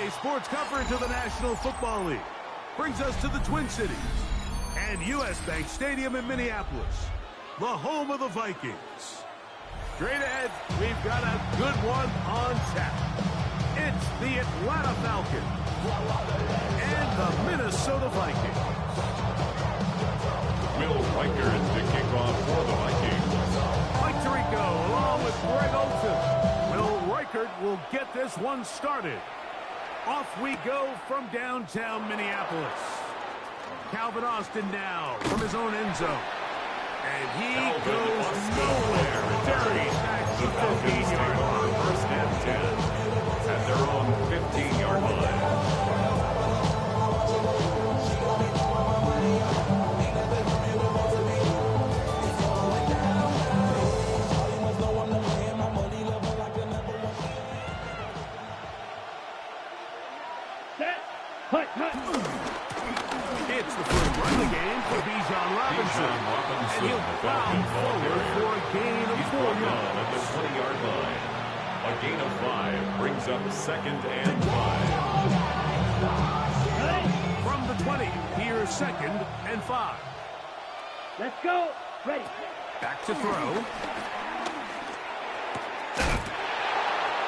Saturday sports coverage of the National Football League brings us to the Twin Cities and U.S. Bank Stadium in Minneapolis, the home of the Vikings. Straight ahead, we've got a good one on tap. It's the Atlanta Falcons and the Minnesota Vikings. Will Riker is the kickoff for the Vikings. Mike Tirico along with Greg Olsen. Will Reichert will get this one started. Off we go from downtown Minneapolis. Calvin Austin now from his own end zone. And he goes nowhere. Dirty back to the 15-yard line. First and 10 at their own 15-yard line. It's the first run of the game for Bijan Robinson. And he'll bound forward for a gain of 4 yards. At the 20-yard line. A gain of 5 brings up 2nd and 5. From the 20, here's 2nd and 5. Let's go. Ready. Back to throw.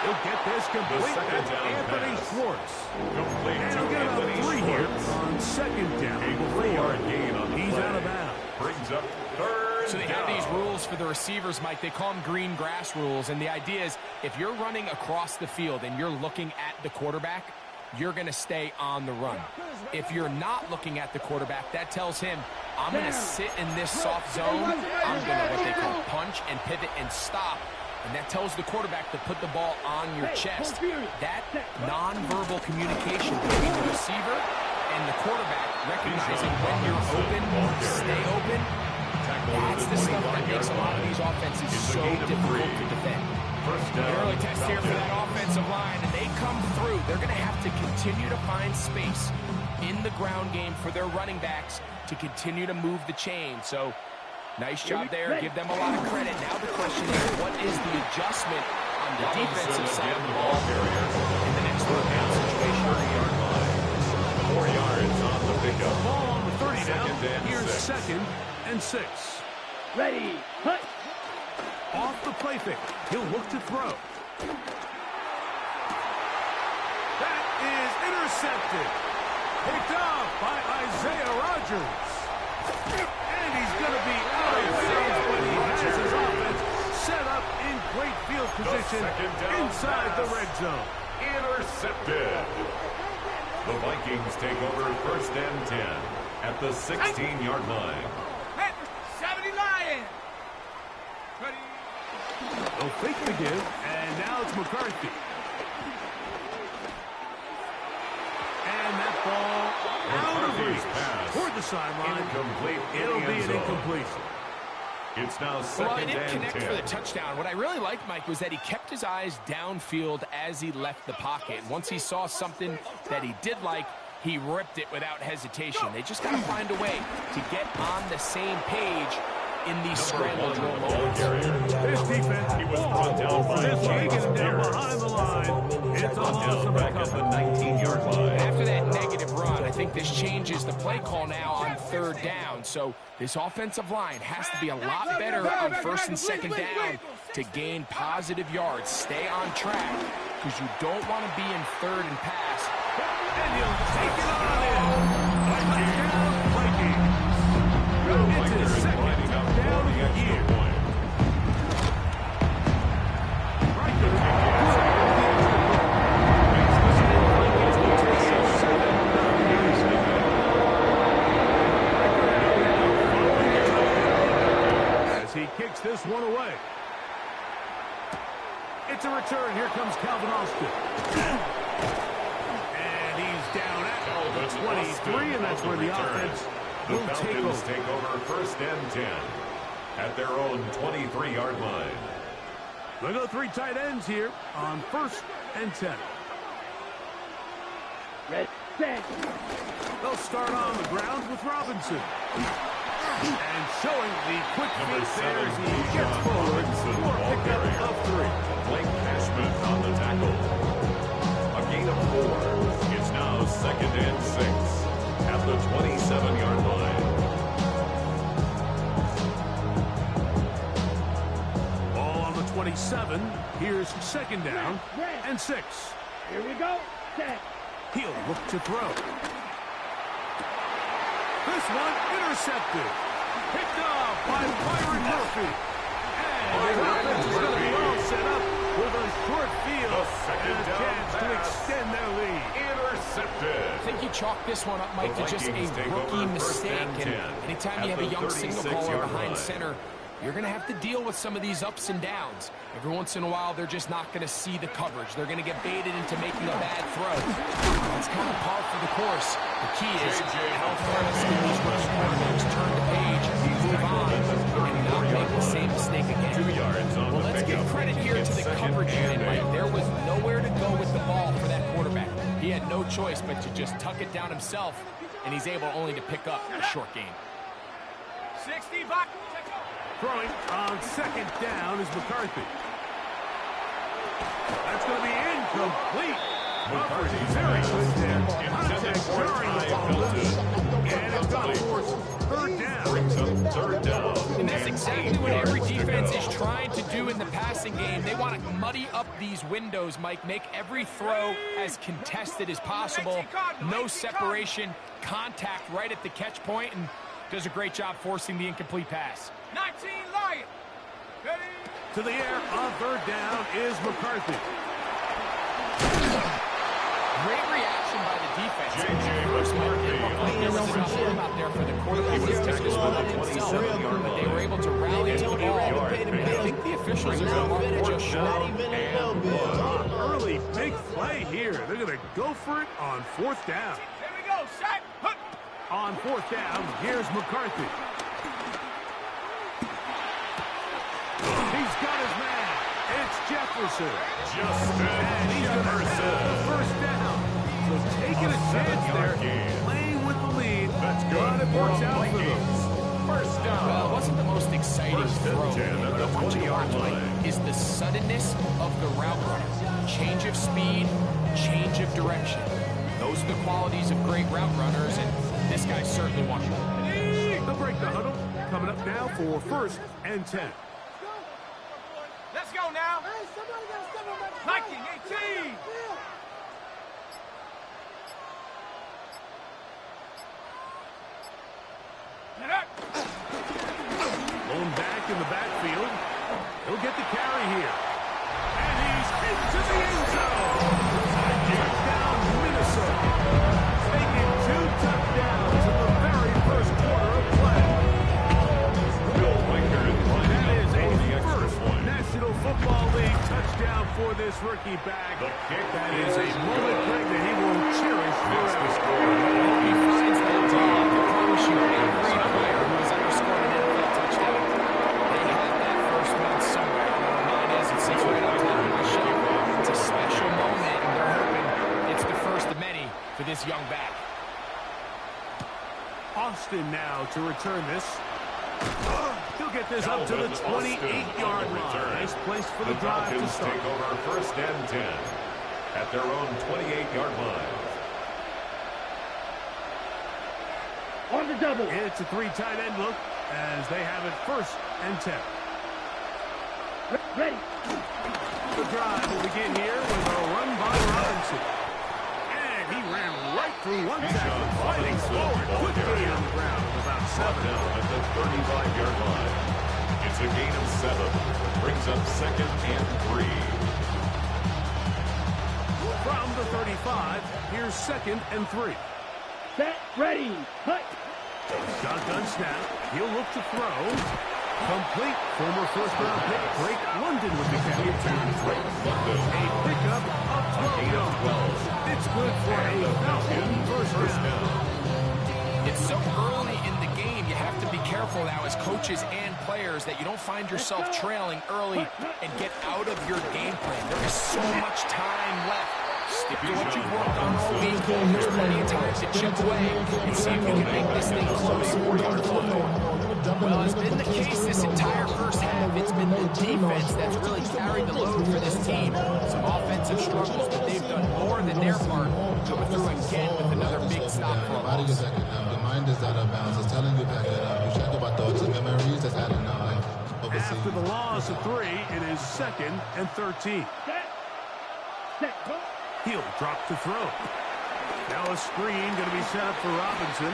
He'll get this complete. That's Anthony Schwartz. Complete And to he'll get about Anthony 3 here Schwartz. on 2nd down. A 3-yard gain on the He's play. out of bounds. Brings up 3rd So they down. have these rules for the receivers, Mike. They call them green grass rules. And the idea is if you're running across the field and you're looking at the quarterback, you're going to stay on the run. If you're not looking at the quarterback, that tells him, I'm going to sit in this soft zone. I'm going to what they call punch and pivot and stop. And that tells the quarterback to put the ball on your chest. That nonverbal communication between the receiver and the quarterback, recognizing when you're open, stay open, that's the stuff that makes a lot of these offenses so difficult to defend. An early test here for that offensive line, and they come through. They're going to have to continue to find space in the ground game for their running backs to continue to move the chain. So nice job there. Give them a lot of credit. Now the question is, what is the adjustment on the defensive side of the ball in the next third down situation? 30-yard line. 4 yards on the pickup. Ball on the 30 Second down. and Here's 6. 2nd and 6. Ready. Hut. Off the play fake. He'll look to throw. That is intercepted. Picked off by Isaiah Rodgers. And he's going to be out of bounds, but he has his offense set up in great field position inside the red zone. Intercepted. The Vikings take over 1st and 10 at the 16-yard line. 70 Lions. They'll fake the give, and now it's McCarthy. And that ball out of reach toward the sideline. Incomplete. It'll be an incompletion. It's now 2nd Well, he didn't and connect 10. for the touchdown. What I really liked, Mike, was that he kept his eyes downfield as he left the pocket. And once he saw something that he did like, he ripped it without hesitation. They just got to find a way to get on the same page in these scramble drill moments. This defense, He was brought down by this one, James getting down Harris. behind the line. It's a Brought loss down of back at the recovery. 19-yard line. After that negative run, I think this changes the play call now on 3rd down. So this offensive line has to be a lot better on 1st and 2nd down to gain positive yards. Stay on track because you don't want to be in 3rd and pass. And he'll take it on in. Touchdown, Vikings. It's his 2nd touchdown of the year. As he kicks this one away. It's a return. Here comes Calvin Austin. And he's down at the 23, and that's where the offense The will take Falcons over. take over 1st and 10 at their own 23-yard line. They go 3 tight ends here on 1st and 10. Red. Set. They'll start on the ground with Robinson. And showing the quick feet there as he gets forward for a pickup of 3. Blake Cashman on the tackle. A gain of 4. 2nd and 6 at the 27-yard line. Ball on the 27. Here's 2nd down and 6. Here we go. Set. He'll look to throw. This one intercepted. Picked off by Byron Murphy. And the offense is going to be well set up with a short field and a chance to extend their lead. Intercepted. I think you chalk this one up, Mike, to just a rookie mistake. And anytime you have a young signal caller behind center, you're going to have to deal with some of these ups and downs. Every once in a while, they're just not going to see the coverage. They're going to get baited into making a bad throw. That's kind of par for the course. The key is how fast can these rookie quarterbacks turn the page, move on, and not make the same mistake again. 2 yards on Well, the let's give pickup. credit here to the coverage unit, Mike. There was nowhere to go with the ball for that quarterback. He had no choice but to just tuck it down himself, and he's able only to pick up a short gain. 60 back. Throwing on 2nd down is McCarthy. That's going to be incomplete. McCarthy's Very good there. intended Contact for during the time ball. filtered. And it's going to force 3rd down. Brings up 3rd down. And that's exactly what every defense is trying to do in the passing game. They want to muddy up these windows, Mike, make every throw as contested as possible. No separation, contact right at the catch point, and does a great job forcing the incomplete pass. 19 Lion. Ready. To the air on 3rd down is McCarthy. Great reaction by the defense. J.J. First, Mike, McCarthy it looked like there was enough room out there for the quarterback He was to tackled on the himself, 27-yard but they were line. able to rally to the ball. Yard And I pickup. think the officials are going to mark just short. Early big play here. They're going to go for it on 4th down. Here we go. Set. Hook. On 4th down, here's McCarthy. He's got his man. It's Jefferson. And he's going to have the 1st down. So taking a chance there, playing with the lead. That's good. But it works out for them. 1st down. Well, it wasn't the most exciting First and throw. 10 at the What you 20-yard watch, Mike, line. is the suddenness of the route runner. Change of speed, change of direction. Those are the qualities of great route runners, and this guy's certainly one. They'll break the huddle. Coming up now for 1st and 10. Let's go now. Viking 18. Blown back in the backfield. He'll get the carry here. And he's into the end zone. Touchdown, Minnesota. Making 2 touchdowns in the very 1st quarter of play. That is a first National Football League touchdown for this rookie back. That is a moment, Greg, that he will cherish forever. He finds that ball. I can promise you, every player who has ever scored an NFL touchdown, they have that first one somewhere. I know mine is. It sits right on top of my shelf. It's a special moment, and they're hoping it's the first of many for this young back. Austin now to return this. He'll get this up to the 28-yard line. Nice place for the drive to Falcons start. take over 1st and 10 at their own 28-yard line. On the double. It's a 3 tight end look as they have it 1st and 10. Ready. The drive will begin here with a run by Robinson. And he ran right through one tackle, fighting forward quickly on the ground with about 7. Down at the 35-yard line. It's a gain of 7. Brings up 2nd and 3. From the 35, here's 2nd and 3. Set. Ready. Hut. Shotgun snap. He'll look to throw. Complete. Former 1st-round pick Drake London with the catch. A pickup of 12 yards. It's good for a Falcon first down. It's so early in the game, you have to be careful now as coaches and players that you don't find yourself trailing early and get out of your game plan. There is so much time left. Stick to what you've worked on all week. There's plenty of time to chip away and see if you can make this thing close. Well, it's been the case this entire first half. It's been the defense that's really carried the load for this team. Some offensive struggles, but they've done more than their part. Coming through again with another big stop for a loss. The mind is out of bounds. It's telling you back it up. You check about thoughts and memories that's adding up. After the loss of 3, it is 2nd and 13. He'll drop to throw. Now a screen going to be set up for Robinson.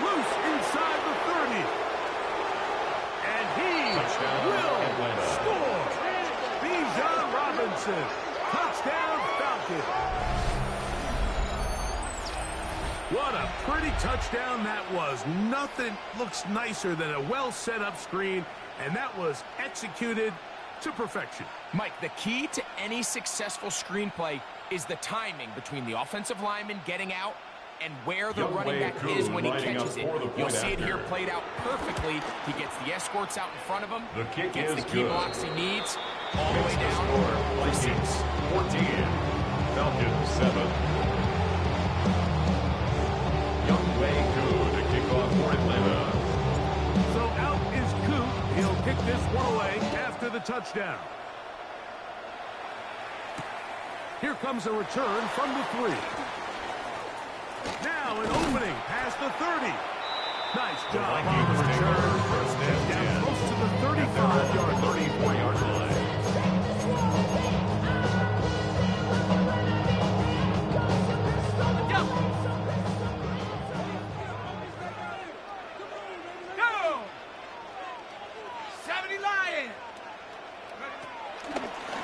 Loose inside the 30. And he will score. Bijan Robinson. Touchdown Falcons. What a pretty touchdown that was. Nothing looks nicer than a well set up screen, and that was executed to perfection. Mike, the key to any successful screenplay is the timing between the offensive lineman getting out and where the running back is when he catches it. You'll see it here played out perfectly. He gets the escorts out in front of him, gets the key blocks he needs, all the way down to 6. 14, Falcons 7. To kick off for Atlanta. So out is Coop. He'll kick this one away after the touchdown. Here comes a return from the 3. Now an opening past the 30. Nice job on the return. First and 10. Down close to the 35-yard line. 34-yard line.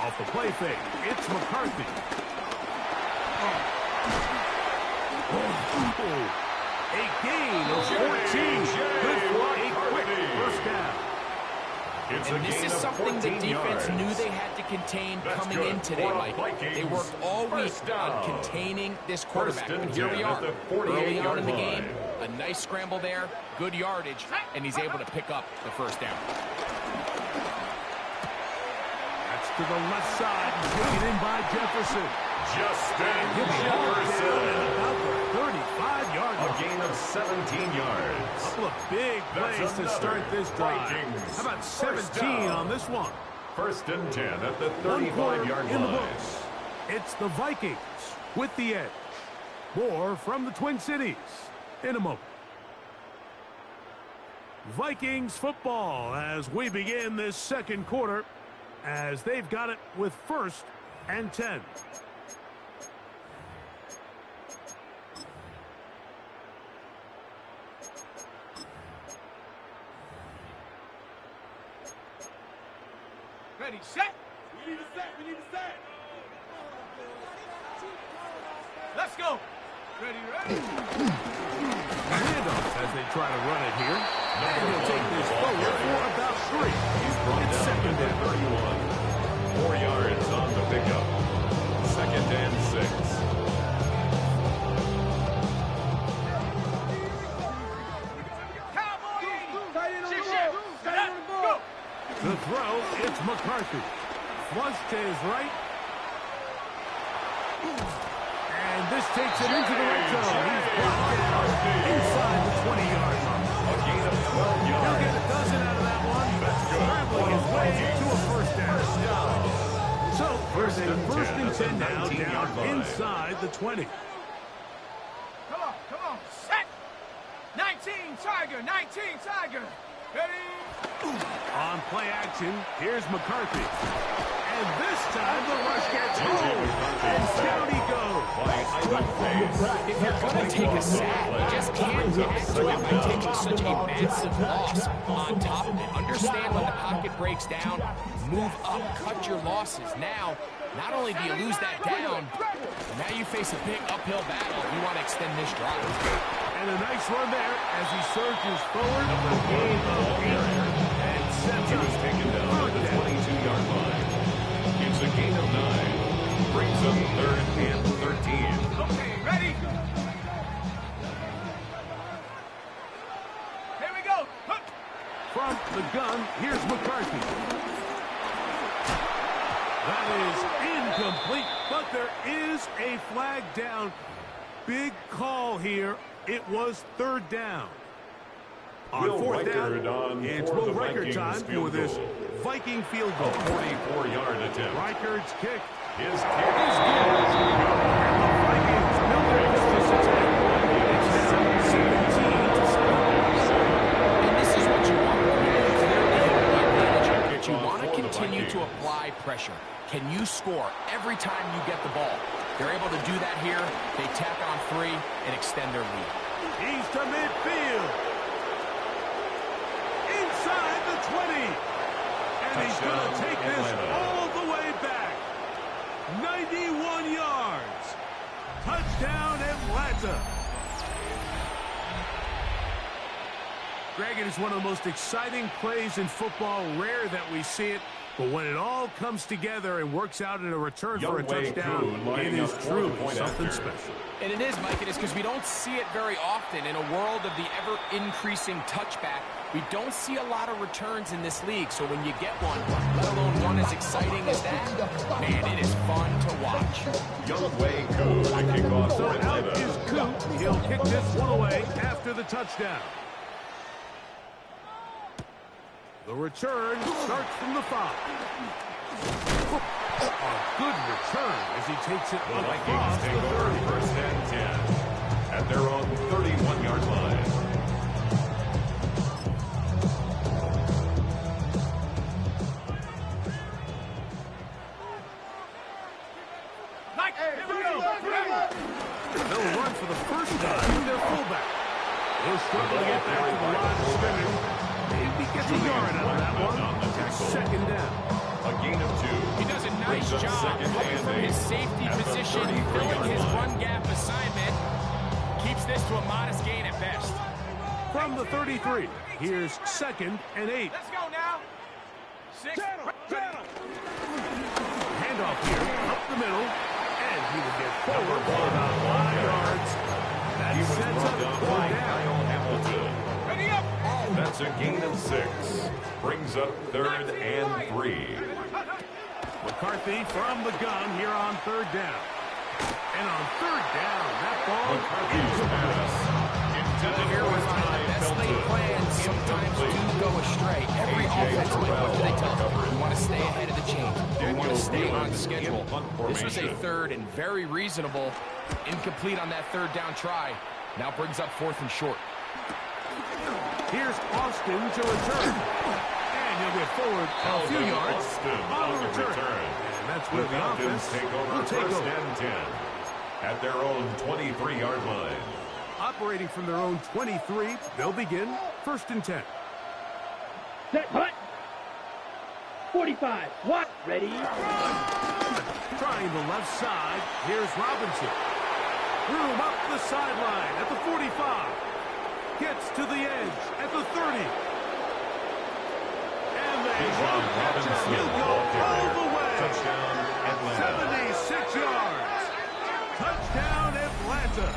Off the play fake, it's McCarthy. A gain of 14. Good for a quick first down. And this is something the defense knew they had to contain coming in today, Mike. They worked all week on containing this quarterback. But here we are, early on in the game. A nice scramble there, good yardage, and he's able to pick up the first down. To the left side and taken in by Jefferson. Justin Jefferson. About the 35-yard line. A gain of 17 yards. A couple of big plays to start this drive. Vikings. How about 17 on this one? First and 10 at the 35-yard line. In the books. It's the Vikings with the edge. More from the Twin Cities in a moment. Vikings football as we begin this second quarter, as they've got it with 1st and 10. Ready, set. We need a set. We need a set. Let's go. Ready. Handoff as they try to run it here. And he'll take this forward for about 3. He's brought It's down second to and 31. 4 yards on the pickup. 2nd and 6. The throw, it's McCarthy. Flush to his right. And this takes it into the red zone. He's blocked down inside the 20-yard line. A gain of 12 yards. He'll get a dozen out of that one. Scrambling his way to a first down. So, there's a first and 10 now down inside the 20. Come on. Set. 19, Tiger. 19, Tiger. Ready. On play action, here's McCarthy. And this time the rush gets home. And down he goes. If you're going to take a sack, you just can't add to it by taking such a massive loss on top of it. Understand when the pocket breaks down, move up, cut your losses. Now, not only do you lose that down, now you face a big uphill battle if you want to extend this drive. And a nice run there as he surges forward. A gain of 8. And sets up. Taken down at the 22-yard line. It's a gain of 9. Brings up 3rd and 13. Okay, ready? Here we go. From the gun, here's McCarthy. That is incomplete, but there is a flag down. Big call here. It was 3rd down. On Will fourth Reichard down, on it's for Will the Reichard Vikings time for field this goal. Viking field goal. 44-yard attempt. Reichard's kick His is kick good. And the Vikings build their distance attack. It's now 17-7. And this is what you want. You clearly have the advantage, but you want to continue to apply pressure. Can you score every time you get the ball? They're able to do that here. They tack on 3 and extend their lead. He's to midfield. Inside the 20. And he's going to take this all the way back. 91 yards. Touchdown, Atlanta. Greg, it is one of the most exciting plays in football. Rare that we see it. But when it all comes together and works out in a return for a touchdown, it is truly something special. And it is, Mike. It is because we don't see it very often. In a world of the ever-increasing touchback, we don't see a lot of returns in this league. So when you get one, let alone one as exciting as that, man, it is fun to watch. Youngway Koo to kick off So for out Atlanta. is Koo. He'll kick this one away after the touchdown. The return starts from the 5. A good return as he takes it The across Vikings the take over 30. first and 10 at their own 31-yard line. They'll run for the first time with their fullback. He'll struggle to get back to the line of scrimmage. Maybe gets a yard out of that one. Second down. A gain of 2. He does a nice Brings up job second coming and from 8 his safety at the position, 33-yard filling his line. run-gap assignment. Keeps this to a modest gain at best. From the 33, here's second and 8. Let's go now. 6. Handoff here, up the middle, and he will get forward for about 5 yards. That He was sets brought up down 4 by down. Kyle Hamilton. Ready up. That's a gain of 6. Brings up third and 3. McCarthy from the gun here on third down. And on third down, that ball McCarthy's is pass. Intended Here for we find the best laid Felton. plans sometimes do go astray. Every offense, Mike, what do they tell us? We want to stay ahead of the chain. We want to stay on schedule. This was a third and very reasonable. Incomplete on that third down try. Now brings up 4th and short. Here's Austin to return. And he'll get forward a few yards on the return. And that's where The the Falcons offense take over will take first over. and 10 at their own 23-yard line. Operating from their own 23, they'll begin first and 10. Set, hut. 45. What? Ready? Trying the left side, here's Robinson. Room up the sideline at the 45. Gets to the edge at the 30. And they won't catch him. He'll go all the way. Touchdown, Atlanta. 76 yards. Touchdown, Atlanta.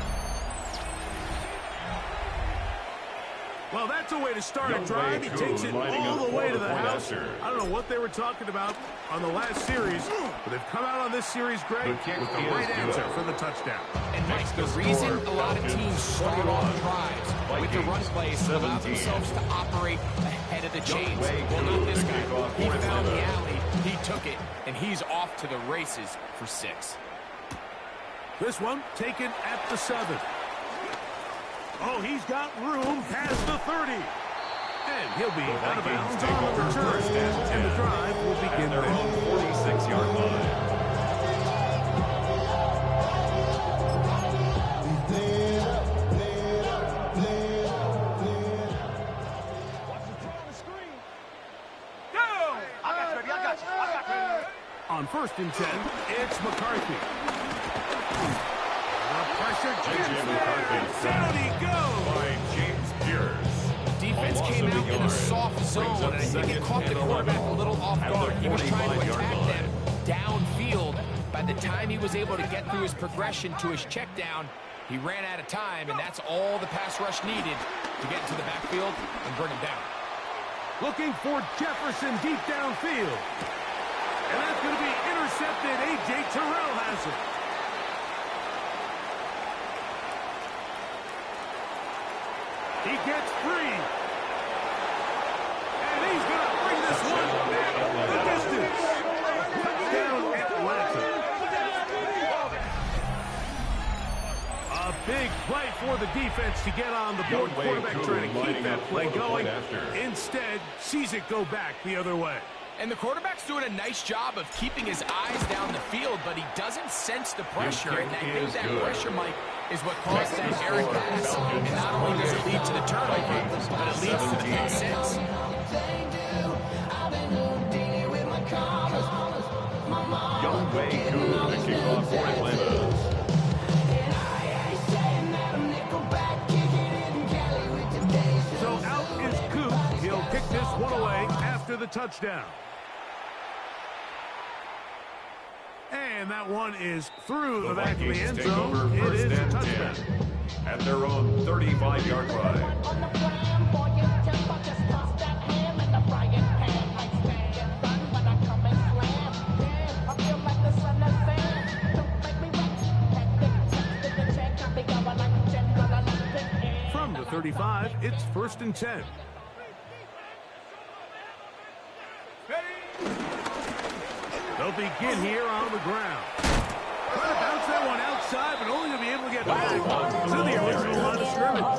Well, that's a way to start a drive. He takes it all the way to the house. I don't know what they were talking about on the last series, but they've come out on this series, Greg, with the right answer for the touchdown. And Mike, the reason a lot of teams start off drives with the run plays allow themselves to operate ahead of the chains. Well, not this guy. He found the alley, he took it, and he's off to the races for 6. This one taken at the 7. Oh, he's got room past the 30. And he'll be out of bounds on the return. And the drive will begin their own 46-yard line. On first and 10, it's McCarthy. The pressure J.J. McCarthy. down he goes. By James Pierce. Defense came out in a soft zone, and I think it caught the quarterback a little off guard. He was trying to attack them downfield. By the time he was able to get through his progression to his check down, he ran out of time, and that's all the pass rush needed to get into the backfield and bring him down. Looking for Jefferson deep downfield. And that's going to be intercepted. A.J. Terrell has it. He gets free. defense to get on the board. Quarterback trying to keep that play going. Instead, sees it go back the other way. And the quarterback's doing a nice job of keeping his eyes down the field, but he doesn't sense the pressure. And I think that pressure, Mike, is what caused that errant pass. And not only does it lead to the turnover, but it leads to the pick six. Young Wei Koo, the kickoff for Atlanta. So out is Koo. He'll kick this one away after the touchdown. And that one is through the back of the end zone. It is a touchdown. At their own 35-yard line. From the 35, it's 1st and 10. They'll begin here on the ground. Trying to bounce that one outside, but only to be able to get back to the original line of scrimmage.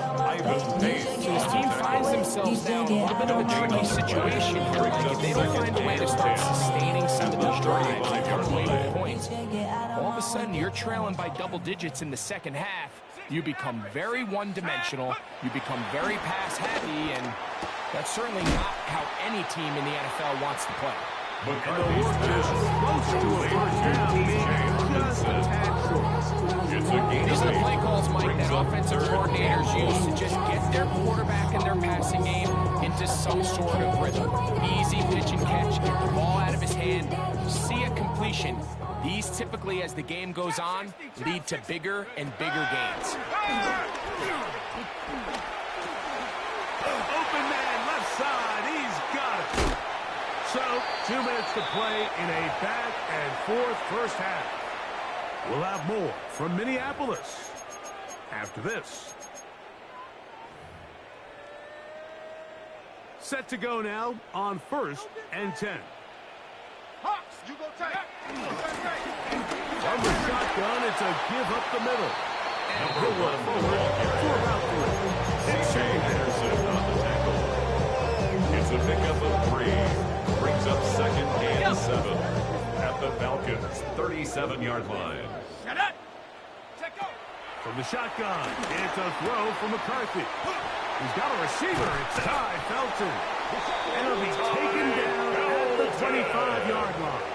So this team finds themselves now in a little bit of a tricky situation here. Like if they don't find a way to start sustaining some of these drives and come away with points, all of a sudden you're trailing by double digits in the second half. You become very one-dimensional. You become very pass-happy, and that's certainly not how any team in the NFL wants to play. And the work is close to a first down, being just a tad short. These are the play calls, Mike, that offensive coordinators use to just get their quarterback and their passing game into some sort of rhythm. Easy pitch and catch, get the ball out of his hand, see a completion. These typically, as the game goes on, lead to bigger and bigger gains. Open man, left side, he's got it. So, 2 minutes to play in a back-and-forth first half. We'll have more from Minneapolis after this. Set to go now on 1st and 10. Hawks, you go tight. From the shotgun, it's a give up the middle. And he'll run forward for about 3. C.J. Henderson on the tackle. It's a pickup of 3. Brings up 2nd and 7 at the Falcons' 37-yard line. From the shotgun, it's a throw from McCarthy. He's got a receiver. It's Ty Felton. And it'll be taken down at the 25-yard line.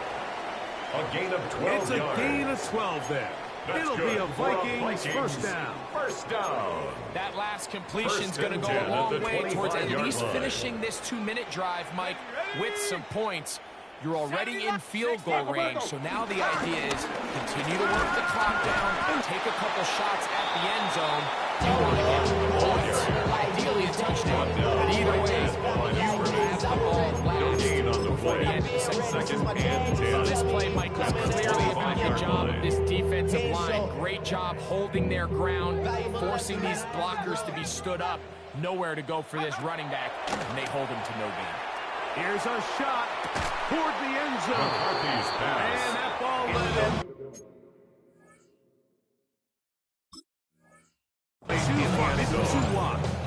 A gain of 12 It's a yards. gain of 12 there. It'll be a Vikings first down. First down. That last completion's going to go a long way towards at least finishing this 2-minute drive, Mike, with some points. You're already in field goal range, so now the idea is continue to work the clock down and take a couple shots at the end zone. You want to get points, ideally a touchdown, but either way, you have the ball last before the end of the second and 10. This play, Mike, was clearly about the job of this defensive line. Great job holding their ground, forcing these blockers to be stood up. Nowhere to go for this running back, and they hold him to no gain. Here's a shot toward the end zone. McCarthy's pass. And that ball led him.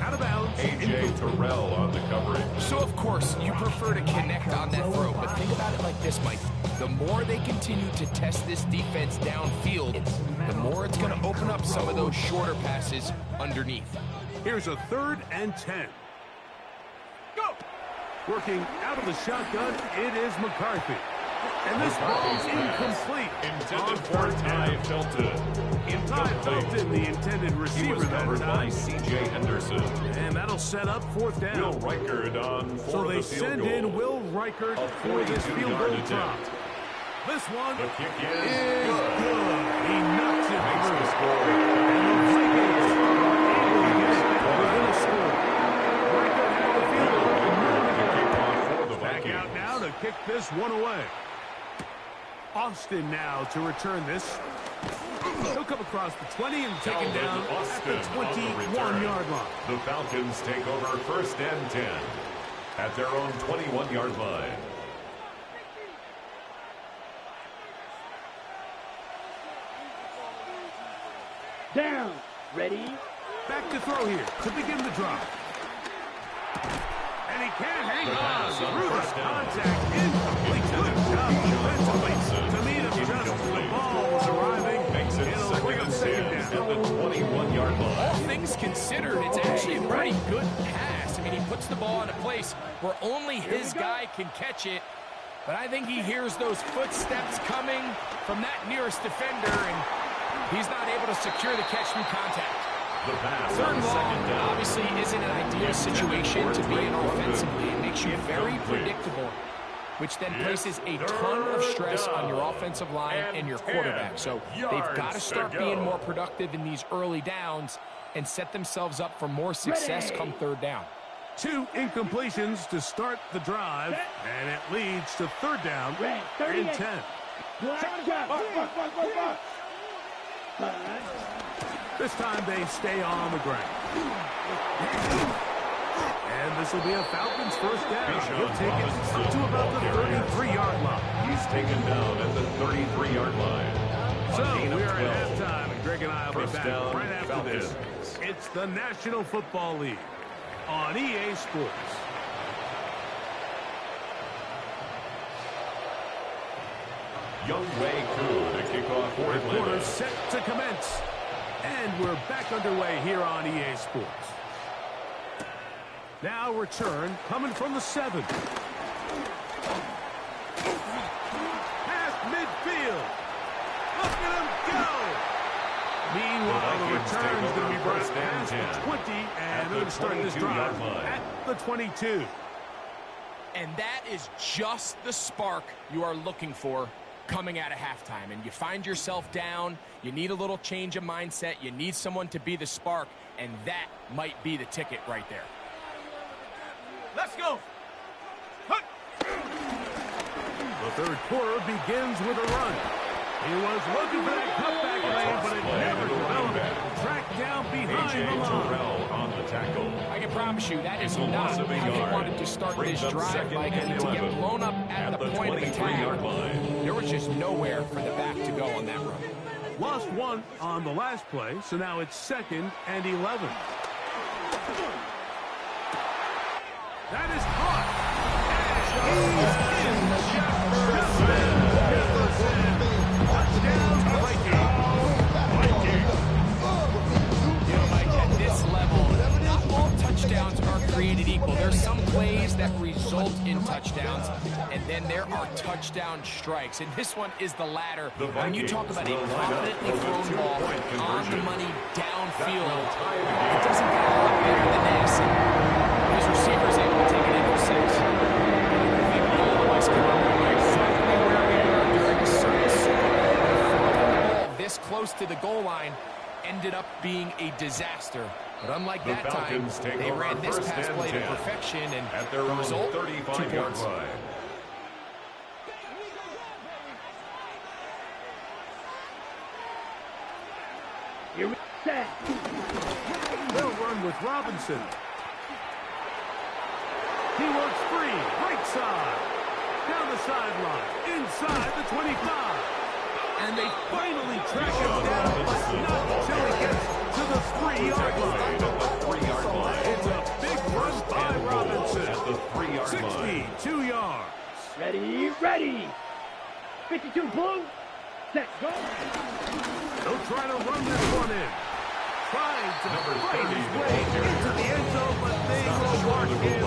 Out of bounds. A.J. Terrell on the coverage. So, of course, you prefer to connect on that throw, but think about it like this, Mike. The more they continue to test this defense downfield, the more it's going to open up some of those shorter passes underneath. Here's a 3rd and 10. Go! Working out of the shotgun, it is McCarthy. And this ball's incomplete. Intended for Ty Felton. Ty Felton, the intended receiver that Covered by time. C.J. Henderson. And that'll set up 4th down. Will Reichard on for So they the field send goal. in Will Reichard A for this field 42-yard goal drop. attempt. This one The kick is is good. good. He knocks it Makes through. the score. And the Vikings are able to get it within a score. Reichard had the field goal. The kickoff for the Back Vikings. out now to kick this one away. Austin now to return this. He'll come across the 20 and taken down at the 21-yard line. The Falcons take over 1st and 10 at their own 21-yard line. Down. Ready, Back to throw here to begin the drive. And he can't hang on through the contact. Incomplete. Good job defensively to meet him just as the ball was arriving. It'll bring him second down. At the 21-yard line. All things considered, it's actually a pretty good pass. I mean, he puts the ball in a place where only his guy can catch it. But I think he hears those footsteps coming from that nearest defender, and he's not able to secure the catch through contact. The pass Third on and second long down. obviously isn't an ideal situation to be in offensively. It makes you very predictable, which then places a ton of stress on your offensive line and your quarterback. So they've got to start being more productive in these early downs and set themselves up for more success come third down. 2 incompletions to start the drive, and it leads to third down and 10. This time they stay on the ground. And this will be a Falcons first down. He'll take it up to about the 33-yard line. He's taken down at the 33-yard line. So we are at halftime, and Greg and I will be First back down, right after this. Falcons. It's the National Football League on EA Sports. Young Wei Koo to kick off for Atlanta. Quarter set to commence. And we're back underway here on EA Sports. Now return coming from the 7. Past midfield. Look at him go. Meanwhile, the return is going to be brought past the 20, and they're going to start this drive at the 22. And that is just the spark you are looking for coming out of halftime. And you find yourself down, you need a little change of mindset, you need someone to be the spark, and that might be the ticket right there. Let's go. The third quarter begins with a run. He was looking for that cutback lane, but it never developed. Tracked down behind the line. On the tackle. I can promise you that is It's a loss not of a how yard. they wanted to start Brings this up drive, second Mike, and and to get 11. blown up at the point of 23-yard attack. line. There was just nowhere for the back to go on that run. Lost 1 on the last play, so now it's 2nd and 11. That is caught. And he's in. Touchdown, Vikings. You know, Mike, at this level, not all touchdowns are created equal. There's some plays that result in touchdowns, and then there are touchdown strikes. And this one is the latter. When you talk about a confidently thrown ball on the money downfield, it doesn't get a lot better than this. And his receiver's able to take it in for 6. I think all of us can remember exactly where we were during a service. This close to the goal line ended up being a disaster. But unlike The that time, Falcons take they over ran this first pass and play to 10 perfection, and at their the own result, 2 35-yard points. line. Here we set. They'll run with Robinson. He works free, right side. Down the sideline, inside the 25. And they finally track him down, but not until he gets to the 3-yard line. It's a big run by Robinson. At the 3-yard line. 62 yards. Ready, ready. 52 blue. Set, go. They'll try to run this one in. Trying to fight his way into the end zone, but they will mark him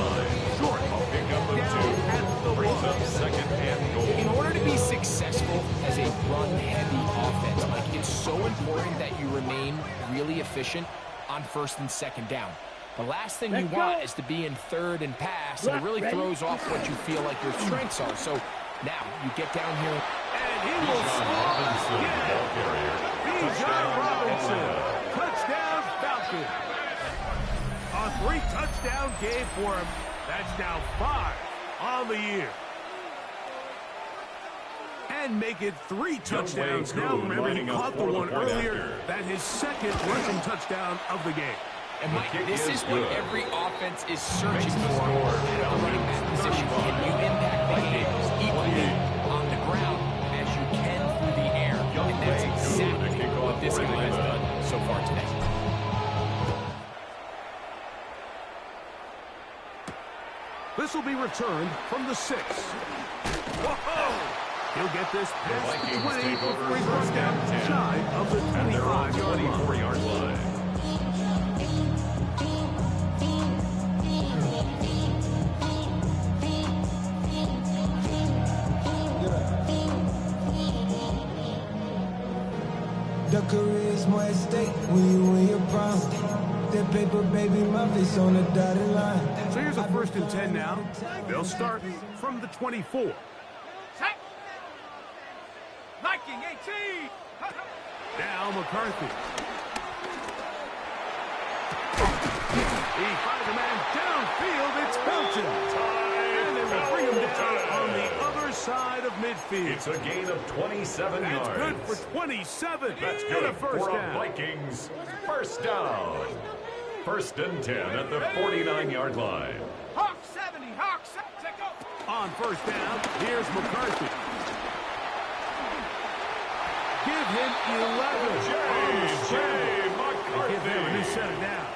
short. Down at the 1. Second and goal. In order to be successful as a run-heavy offense, Mike, it's so important that you remain really efficient on 1st and 2nd down. The last thing you want is to be in 3rd and pass, and it really throws off what you feel like your strengths are. So now you get down here. And he will score again. Bijan Robinson. Touchdown, Falcons. A 3-touchdown game for him. That's now 5 on the year. And make it 3 touchdowns. Now remember, he caught the one earlier. That his 2nd rushing touchdown of the game. And Mike, this is what every offense is searching for at the running back position. Can you impact the game equally on the ground as you can through the air? And that's exactly what this guy has done so far today. returned from the 6. Whoa! He'll get this past the 20 take over before he's first run down down 10. shy of the At their own 25-yard line. 24-yard line. The career's more at stake when you win your prime. That paper, baby, my face on the dotted line. So here's a 1st and 10 now. They'll start from the 24. Set. Viking 18. Now McCarthy. He finds a man downfield. It's Felton. And they will bring him down on the other side of midfield. It's a gain of 27 That's yards. good for 27. That's And good a first for down. a Vikings first down. 1st and 10 at the 49-yard line. Hawk 70. Hawk 70. Take off. On first down, here's McCarthy. Give him 11 on the scramble. Give him a new set of downs.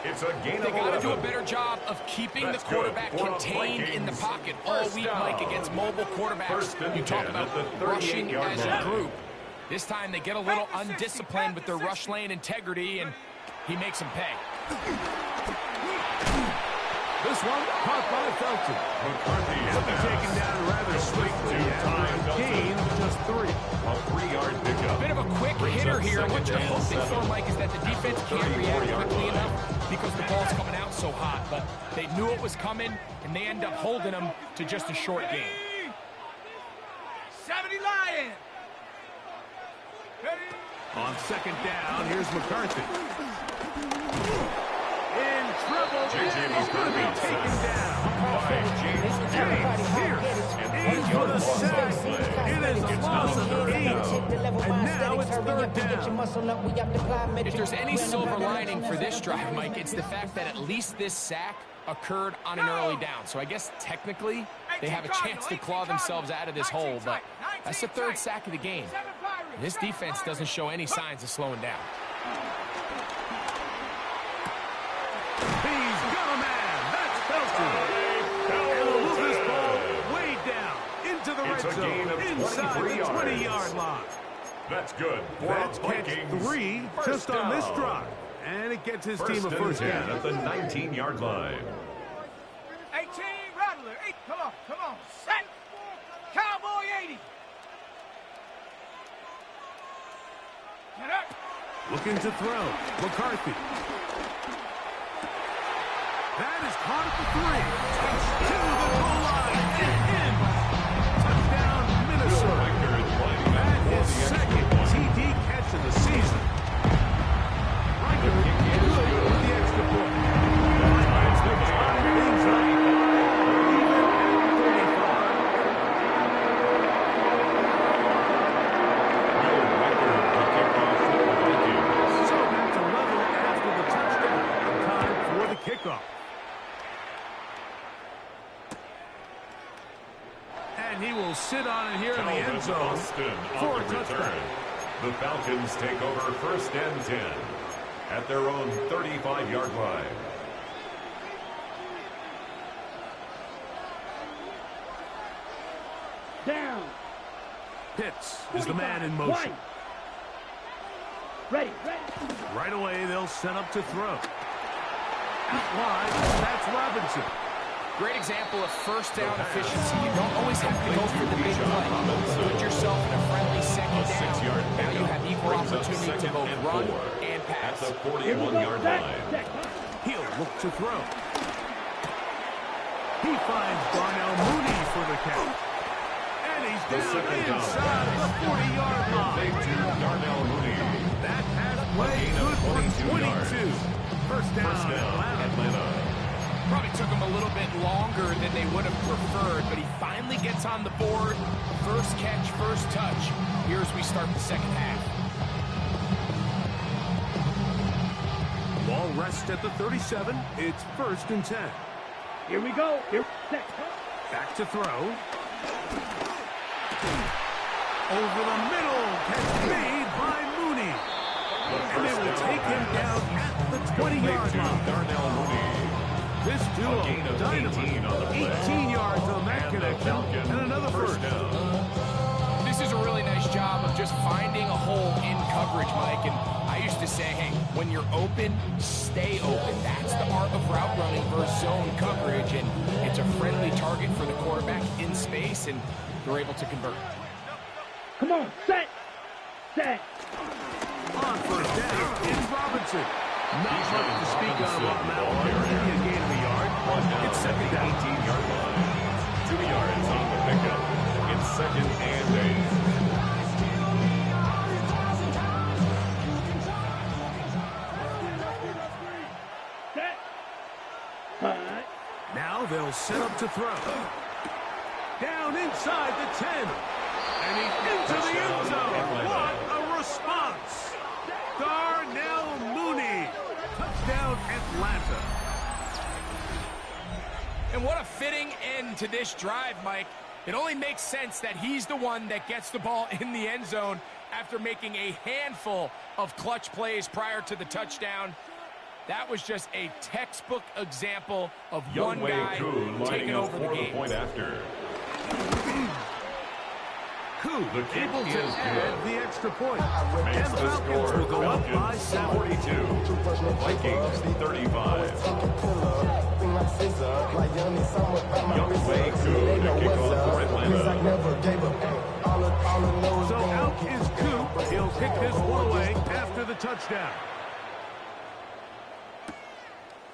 It's a gain They of got to 11. do a better job of keeping That's the quarterback good for a contained in the Vikings pocket all first week, down. Mike, against mobile quarterbacks. 1st and You talk 10 about at the rushing 38-yard as a line. group. This time they get a little undisciplined with their rush lane integrity, and he makes them pay. This one caught by Felton. McCarthy He'll be taken down rather swiftly after a gain of just 3. A 3-yard pickup. Bit of a quick Brings hitter up here. And what you're second and hoping for, 7. Mike, is that the defense can't react 34-yard quickly line. enough because the ball's coming out so hot. But they knew it was coming, and they end up holding them to just a short game. 70 Lion. Ready. On 2nd down, here's McCarthy. In trouble. J.J. He's going to be McCarthy taken down. by James James Pierce in for the sack. It is a loss of 8. And now it's 3rd down. If there's any silver lining for this drive, Mike, it's the fact that at least this sack occurred on an early down. So I guess technically they have a chance to claw themselves out of this hole, but that's the 3rd sack of the game. And this defense doesn't show any signs of slowing down. He's got a man. That's Felton. And they'll move this ball way down into the red It's a gain zone of inside 23 the yards. 20-yard line. That's good for That's a catch Vikings 3 first just on this down. drive. And it gets his 1st team a and first 10 down. at the 19-yard line. 18 Rattler. 8. Come on. Set. Cowboy 80. Get up. Looking to throw. McCarthy. That is caught at the 3. Takes to the goal line and in. Touchdown, Minnesota. That is 2nd TD catch of the season. Riker good with the extra point. Vikings will tie things up. Even at 35. So that's a level after the touchdown. Time for the kickoff. And he will sit on it here in the end zone Austin for on a the touchdown. return. The Falcons take over 1st and 10 at their own 35-yard line. Down. Pitts is the man in motion. White. Ready. Right away, they'll set up to throw. Out wide, that's Robinson. Great example of first down efficiency. You don't always have to go for the big play. Put yourself in a friendly 2nd down. 6-yard Now you have equal brings up opportunity to 2nd both and run 4 and at pass. the Here we go. 41-yard Set. line. He'll look to throw. He finds Darnell Mooney for the catch. And he's The down 2nd down inside the 40-yard line. Big to Darnell Mooney. That pass play gain of good for 22 22. First down, Atlanta. Probably took him a little bit longer than they would have preferred, but he finally gets on the board. First catch, first touch. Here as we start the 2nd half. Ball rests at the 37. It's 1st and 10. Here we go. Set. Back to throw. Over the middle. Catch made by Mooney. And they will take him down at the 20-yard line. Darnell Mooney. This duo, gain of dynamite. 18 on the play. 18 yards on that And the connection, Falcons and another first. down. This is a really nice job of just finding a hole in coverage, Mike. And I used to say, hey, when you're open, stay open. That's the art of route running versus zone coverage. And it's a friendly target for the quarterback in space, and they're able to convert. Come on, set. Set. On first down, it's Robinson. Not much to speak of on that one. Maybe a gain of a yard. It's second down. 18-yard line. 2 yards on the pickup. It's second and 8. Set. Hut. Now they'll set up to throw. Down inside the 10. And he's into the end zone. What a response. Darnell Mooney. Touchdown, Atlanta. And what a fitting end to this drive, Mike. It only makes sense that he's the one that gets the ball in the end zone after making a handful of clutch plays prior to the touchdown. That was just a textbook example of one guy taking over the game. Point after. Koo The kick able to is add good. the extra point. Makes And the the Falcons score will go up by Falcons 7. 42. Vikings 35. Young Wei Koo to kick off for Atlanta. So out is Koo. He'll kick this one away after the touchdown.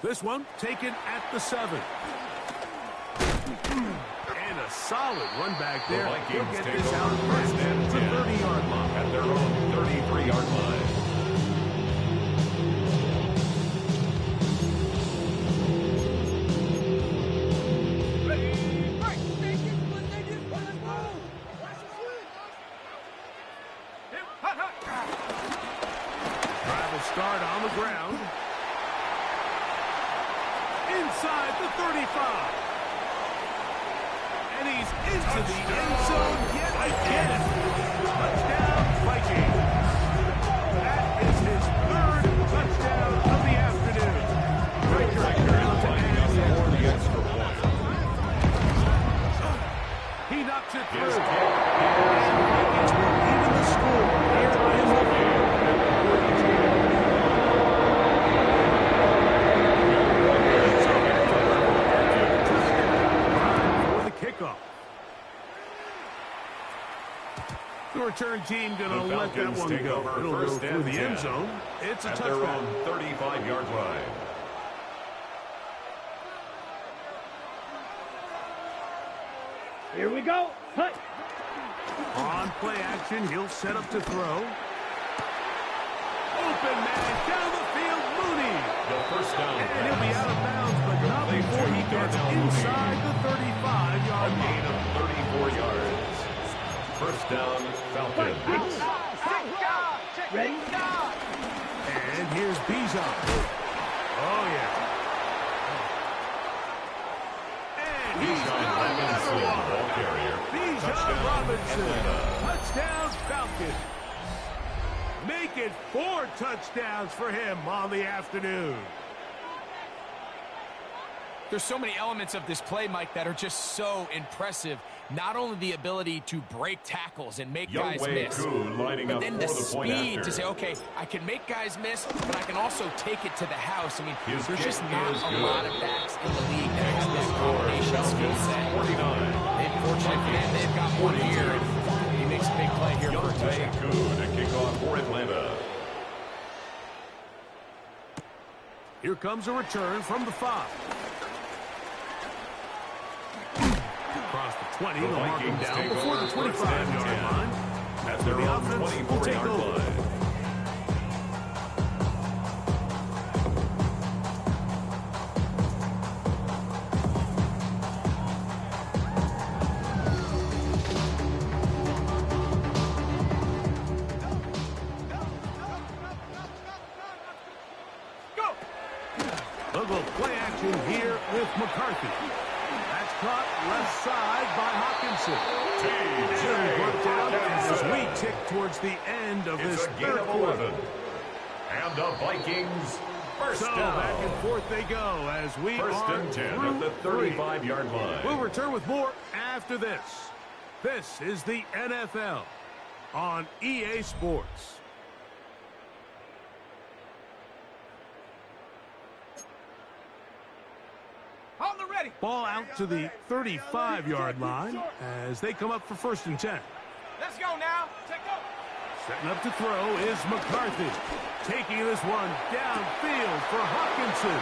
This one taken at the 7. And a solid run back there. The He'll Vikings get take this out over first and to 10 30-yard line. at their own 33-yard line. Drive will start on the ground. Inside the 35. And he's into the end zone yet again. Touchdown, Vikings. That is his 3rd touchdown of the afternoon. For the extra point. He knocks it through. Vikings will even the score here in the game. Kickoff. The return team going to let that one take go. over It'll go first through and the 10 end zone. It's a at their touchback. own 35-yard line. Here we go. Hut. On play action, he'll set up to throw. Open man down the field, Mooney. The first down And he'll be out of bounds, but not before he gets inside the 35-yard line. Gain of 34 yards. First down, Falcons. Ready? And here's Bijan. Oh, yeah. And he's got another one. Ball carrier. Bijan Touchdown, Robinson. Atlanta. Touchdown, Falcons. Make it 4 touchdowns for him on the afternoon. There's so many elements of this play, Mike, that are just so impressive. Not only the ability to break tackles and make guys miss, but then the speed to say, okay, I can make guys miss, but I can also take it to the house. I mean, there's just not a lot of backs in the league that have this combination skill set. 49. Fortunately for them, they've got one here, and he makes a big play here for a touchdown. To kick off for Atlanta. Here comes a return from the 5. Across the 20, they'll mark him down before the 25-yard line. At their own 24-yard line. They'll go play action here with McCarthy. That's caught left side by Hawkinson. And brought down as we tick towards the end of this It's a gain third of quarter. 11. And the Vikings First So down. back and forth they go as we First are and 10 through at the 3. 35-yard line. We'll return with more after this. This is the NFL on EA Sports. Hold the ready. Ball out to the 35-yard line as they come up for 1st and 10. Let's go now. Take off. Setting up to throw is McCarthy. Taking this one downfield for Hawkinson.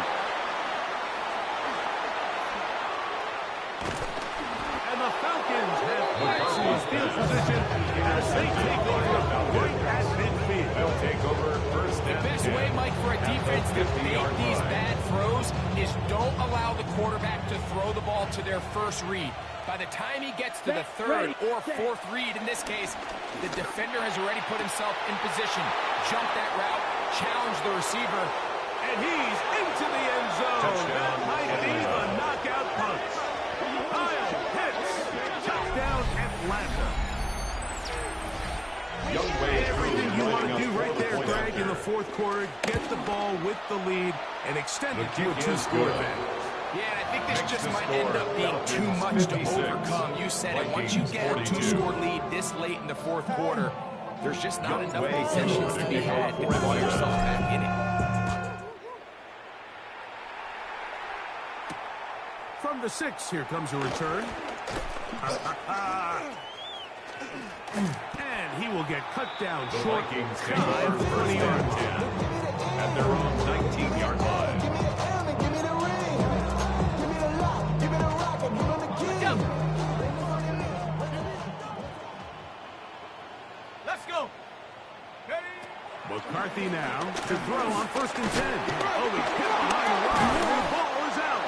And the Falcons have excellent field position as they take over right at midfield. They'll take over first The and best 10. way, Mike, for a defense to make 50-yard these line. bad throws is don't allow the quarterback to throw the ball to their first read. By the time he gets to the third or fourth read, in this case, the defender has already put himself in position, jumped that route, challenged the receiver. And he's into the end zone. Touchdown, That might be the knockout punch. Kyle hits. Touchdown, Atlanta. Young way Everything you want to do right there, 4-point Greg, in the after. 4th quarter. Get the ball with the lead and extend it to a kick is 2-score good. advantage. Yeah, and I think this Makes just the might score end up being too much to 56. overcome. You said it. Once you Vikings get a 42. 2-score lead this late in the 4th quarter, there's just not enough way possessions to be had to claw yourself back in it. From the 6, here comes a return. And he will get cut down The short. Vikings take Shy over of 20 first and yards. 10 at their own 19-yard line. Give me the M and give me the ring. Give me the lock, give me the rock, and give me the key. Let's go. McCarthy now to throw on 1st and 10. Oh, he's hit behind the line. The ball is out.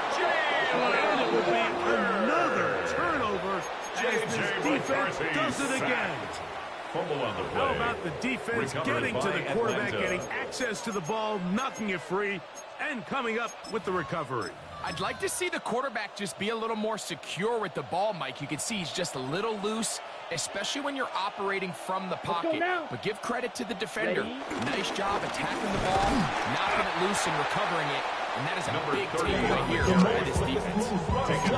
And it will be another turnover as this defense does it again. Fumble on the play. How about the defense Recovered getting to by the quarterback, Atlanta. getting access to the ball, knocking it free, and coming up with the recovery. I'd like to see the quarterback just be a little more secure with the ball, Mike. You can see he's just a little loose, especially when you're operating from the pocket. now. But give credit to the defender. Ready? Nice job attacking the ball, knocking it loose and recovering it. And that is a Number big 30 takeaway here on the by this defense.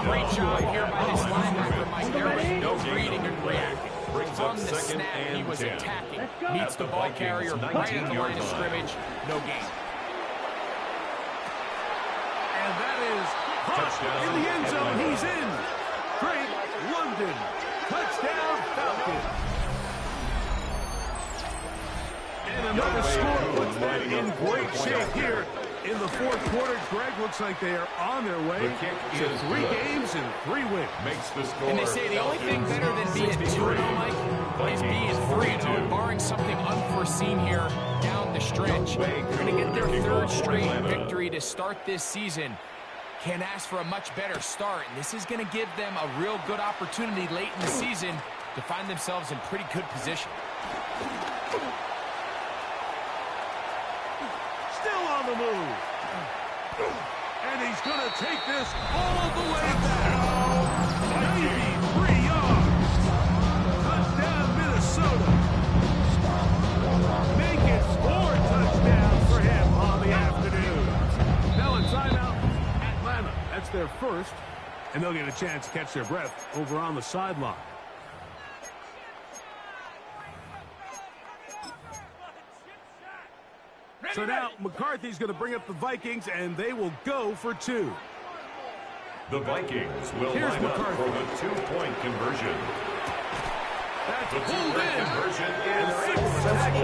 Great job here by this linebacker, Mike. There was no reading and reacting. Brings From up the 2nd snap, he and was 10. attacking. Let's go. Meets the ball Vikings, carrier right at the 19-yard line of line. scrimmage. No gain. And that is caught Touchdown, in the end zone. Atlanta. He's in. Great London. Touchdown, Falcons. And another score puts them in great shape here in the 4th quarter. Greg, looks like they are on their way The kick to is 3 good. games and 3 wins. Makes the score. And they say the only thing better than being 2-0, Mike, is being 3-0, barring something unforeseen here down the stretch. They're going to get their 3rd straight victory to start this season. Can't ask for a much better start, and this is going to give them a real good opportunity late in the season to find themselves in pretty good position. Still on the move. And he's going to take this all the way down. Maybe 3 yards. Touchdown, Minnesota. Make it 4 touchdowns for him on the afternoon. Now a timeout, Atlanta. That's their first. And they'll get a chance to catch their breath over on the sideline. So now McCarthy's going to bring up the Vikings, and they will go for 2. The Vikings will Here's line up McCarthy. for the 2-point conversion. That's The pulled two-point in. conversion And is they're able to tag on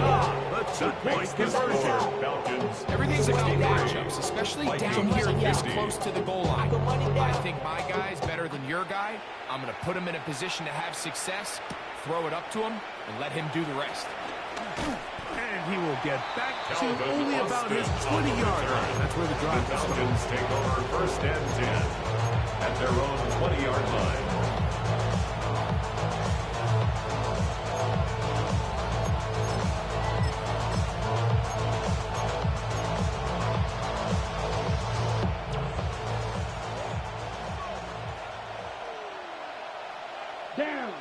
the That 2-point makes the score. conversion. Falcons Everything's about 63. matchups, especially down here this 50. close to the goal line. I think my guy's better than your guy. I'm going to put him in a position to have success, throw it up to him, and let him do the rest. And he will get back to Calvin only about his Austin on the 20-yard return. line. That's where the drive The will start. Falcons take over 1st and 10 at their own 20-yard line. Down.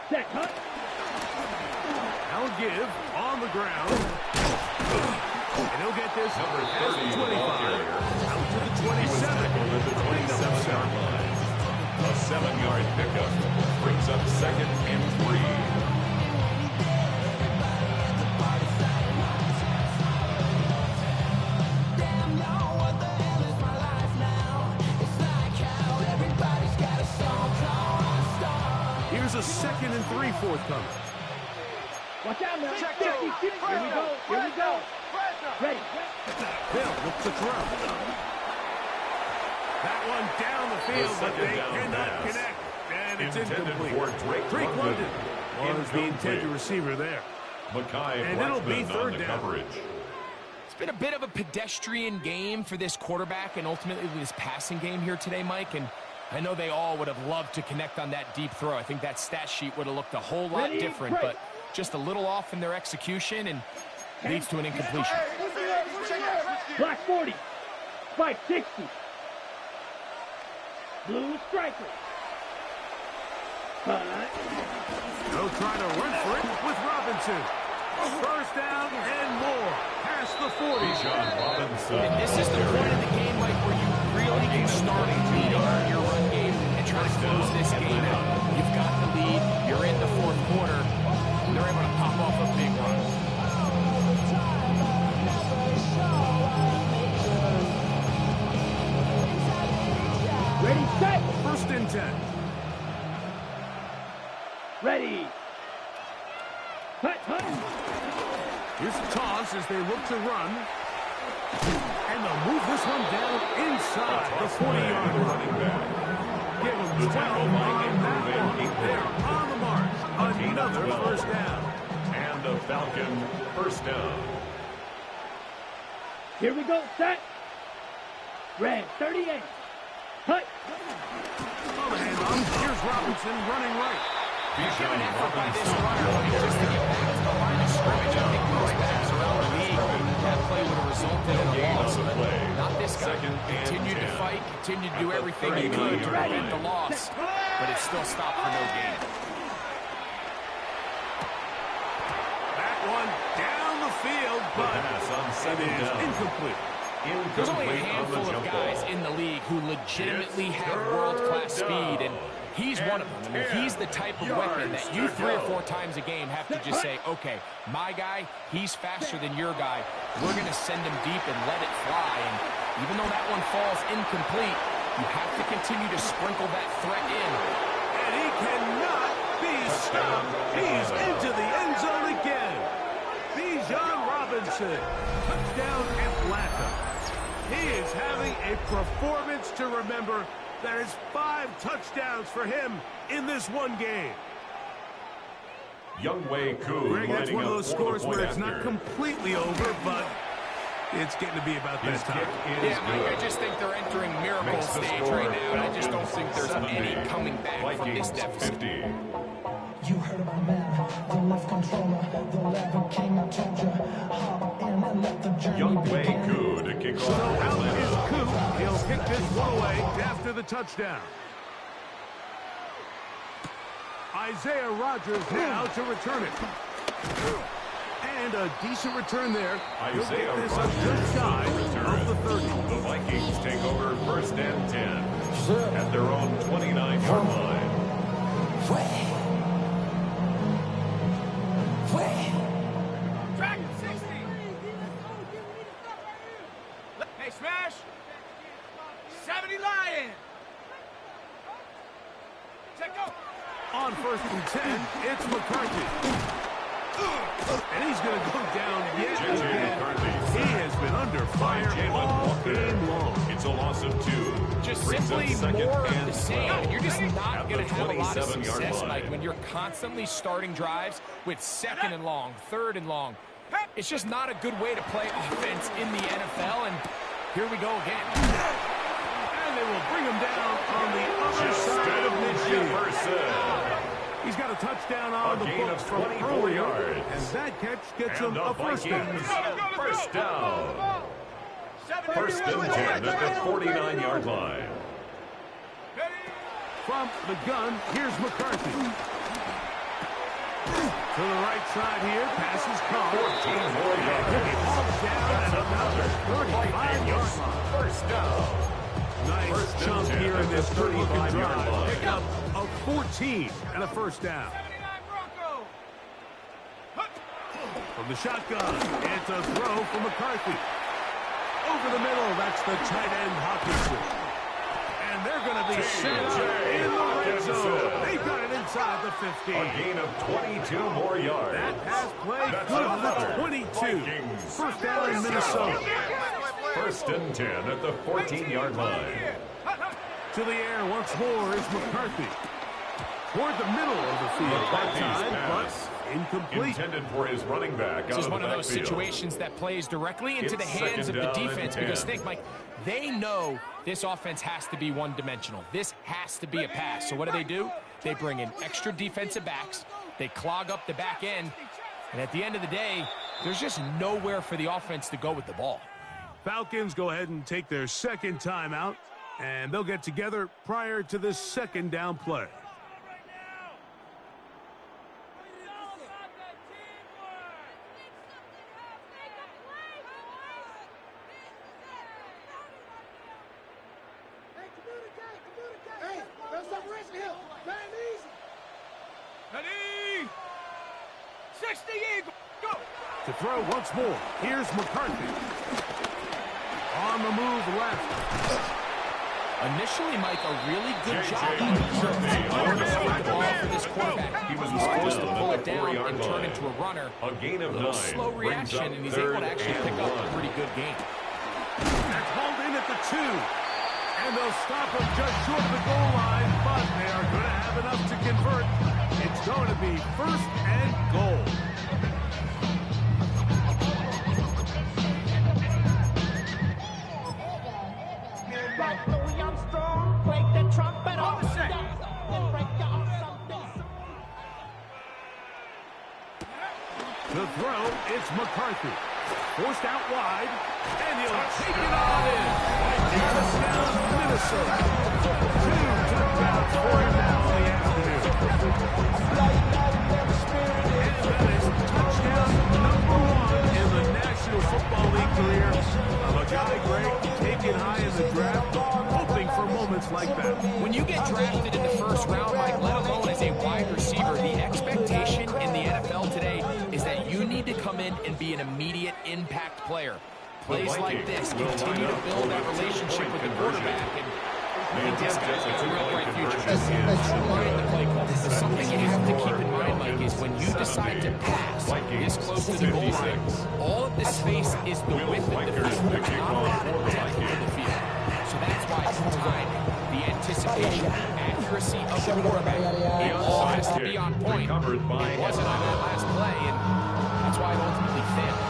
Set. Cut. Now give on the ground. And he'll get this Number past 30, the the 25, ball carrier. out to the He was 27. tackled at the 27-yard line. A 7-yard pickup brings up 2nd and 3. Here's a 2nd and 3 forthcoming. Watch out now. Check Here two. we go. Here we go. Ready. Bill looks to throw. That one down the field, but they second down cannot pass. connect. And it's Intended incomplete. for Drake London was the Incomplete. intended receiver there. Makai And it'll be Blackman on 3rd the down. coverage. It's been a bit of a pedestrian game for this quarterback and ultimately this passing game here today, Mike. And I know they all would have loved to connect on that deep throw. I think that stat sheet would have looked a whole lot different, but just a little off in their execution and leads to an incompletion. Black 40. Spike 60. Blue striker. They'll try to run for it with Robinson. 1st down and more. Past the 40. Bijan Robinson. And this is the point of the game, Mike, where you really can start to lead on your run game and try to close this game out. You've got the lead. You're in the 4th quarter. And they're able to pop off a big run. Ready, set. 1st and 10. Ready. Hut. Here's the toss as they look to run. And they'll move this one down inside the 40-yard line. running back. Give them The 12 tackle on by that Van one. Eaton. They're on the march. Another 1st down. And the Falcon 1st down. Here we go, set. Red 38. Hut. On the handoff, here's Robinson running right. Bijan By this Robinson. runner, Mike, just to get back to the line of scrimmage, I think most backs around the league, that play would have resulted in a Gain loss. on the play. Not this guy. 2nd and Continued to 10. fight, continued to do At the everything he could to 39-yard prevent the line. loss, but it still stopped for no gain. That one down the field, The but pass on it 2nd is down. incomplete. There's only a Incomplete on the handful of jump guys ball. in the league who legitimately It's have 3rd world-class speed, down. and he's one of them. I mean, he's the type of weapon that you 3 or 4 times a game have to just say, okay, my guy, he's faster than your guy. We're going to send him deep and let it fly. And even though that one falls incomplete, you have to continue to sprinkle that threat in. And he cannot be stopped. He's into the end zone again. Bijan Robinson. Touchdown Atlanta. He is having a performance to remember. That is 5 touchdowns for him in this one game. Youngwei Koo Greg, that's lining one of up those for the scores point where it's not after. completely over, but it's getting to be about His that kick time. is Yeah, Mike, I good. just think they're entering miracle Makes the stage score right now, and I just don't think there's 70. any coming back from this Vikings deficit. 50. You heard of my man, the left controller, the left king. I told you, hop in and let the journey Youngwei begin. Koo to kick So off out is Atlanta. Coop. He'll kick this one away after the touchdown. Isaiah Rodgers now to return it. And a decent return there. He'll Isaiah get this up Rodgers just shy on the return. of the 30. The Vikings take over 1st and 10 at their own 29-yard line. Track 60. Hey, smash. 70 Lion. Check go. On 1st and 10, it's McCarthy. And he's going to go down yet J.J. again. McCarthy. He has been under fire Jalen all Walker. game long. It's a loss of 2. Just Brings up simply 2nd more of and the same. 12. You're just not At going the to have a lot of 27-yard success, line. Mike, when you're constantly starting drives with 2nd and long, 3rd and long. It's just not a good way to play offense in the NFL, and here we go again. And they will bring him down on the other side of midfield. Jefferson. He's got a touchdown on the gain books of from 24 earlier, yards. and that catch gets And him the a 1st down. Vikings 1st down. 1st and 10 at the 49-yard line. From the gun, here's McCarthy. To the right side here, passes caught. 14 more Ball's yards. down at about the 35-yard line. First down. Nice First and chunk 10 here in at the this good-looking 35-yard drive. line. Pick up a 14 and a first down. From the shotgun, it's a throw from McCarthy. Over the middle, that's the tight end Hawkinson. And they're going to be set up in the red zone. They got it inside the 15. A gain of 22 more yards. That pass play That's good another for 22. Vikings. First down in Minnesota. First and 10 at the 14-yard line. To the air once more is McCarthy. Toward the middle of the field that time, but incomplete. Intended for his running back. This is one of those situations that plays directly into the hands of the defense because think, Mike, they know this offense has to be one-dimensional. This has to be a pass. So what do? They bring in extra defensive backs. They clog up the back end. And at the end of the day, there's just nowhere for the offense to go with the ball. Falcons go ahead and take their second timeout, and they'll get together prior to this second down play. To throw once more, here's McCarthy. On the move left. Initially, Mike, a really good job on the ball for this quarterback. He was supposed to pull it down and turn into a runner. A gain of 9. Slow reaction, and he's able to actually pick up a pretty good game. That's hauled in at the 2. And they'll stop him just short of the goal line, but they are going to have enough to convert. It's going to be first and goal. To throw, it's McCarthy. Forced out wide, and he'll take it all in. Touchdown, Minnesota. 2 touchdowns for him now in the afternoon. And that is touchdown #1 in the National Football League career. A guy, Greg, taken high in the draft, hoping for moments like that. When you get drafted in the first round, Mike, let alone as a wide receiver, the expectation in the NFL today is that you need to come in and be an immediate impact player. Plays like this continue to build that relationship with the quarterback, and I think this guy's got a real bright future. Mind the play call. There's something you have to keep in mind, Mike, is when you decide to pass this close to the goal line, all of the space is the width of the field. There's not a lot of depth to the field. So that's why the timing, the anticipation, the accuracy of the quarterback, it all has to be on point. It wasn't on that last play, and that's why it ultimately failed.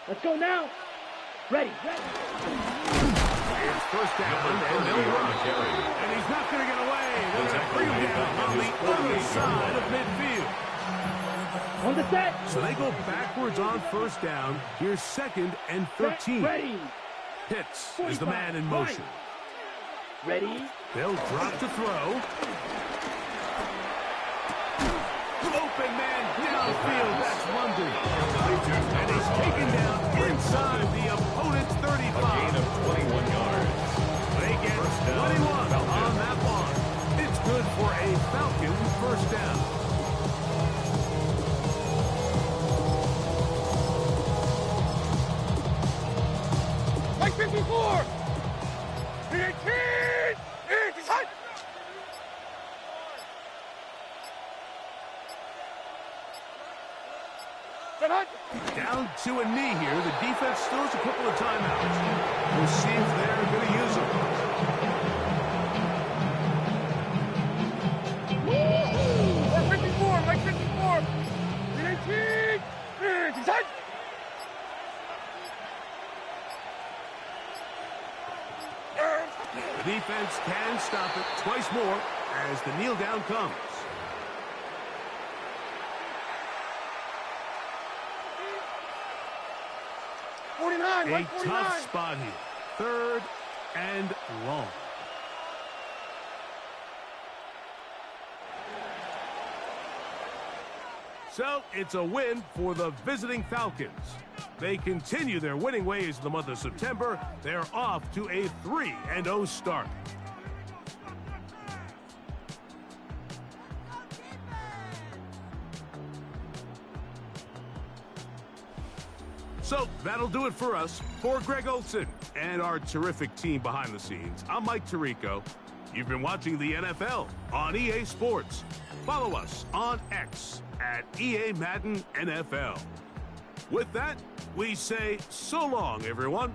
Let's go now. Ready. It's first down, and they'll run. And he's not going to get away. They're going to bring him down on the other side of midfield. On the set. So they go backwards on first down. Here's 2nd and 13. Ready. Pitts is the man in motion. Ready. They'll drop to throw. Open man downfield. That's London. And he's taken down inside the opponent's 35. A gain of 21 yards. They get 21 on that one. It's good for a Falcons first down. Mike 54! 18! It's hot! Down to a knee here. The defense still has a couple of timeouts. We'll see if they're going to use them. Mike 54! Mike 54! 18! It's hot! The defense can stop it twice more as the kneel down comes. 49, A tough spot here. 3rd and long. So it's a win for the visiting Falcons. They continue their winning ways in the month of September. They're off to a 3-0 start. So that'll do it for us. For Greg Olson and our terrific team behind the scenes, I'm Mike Tirico. You've been watching the NFL on EA Sports. Follow us on X at EA Madden NFL. With that, we say so long, everyone.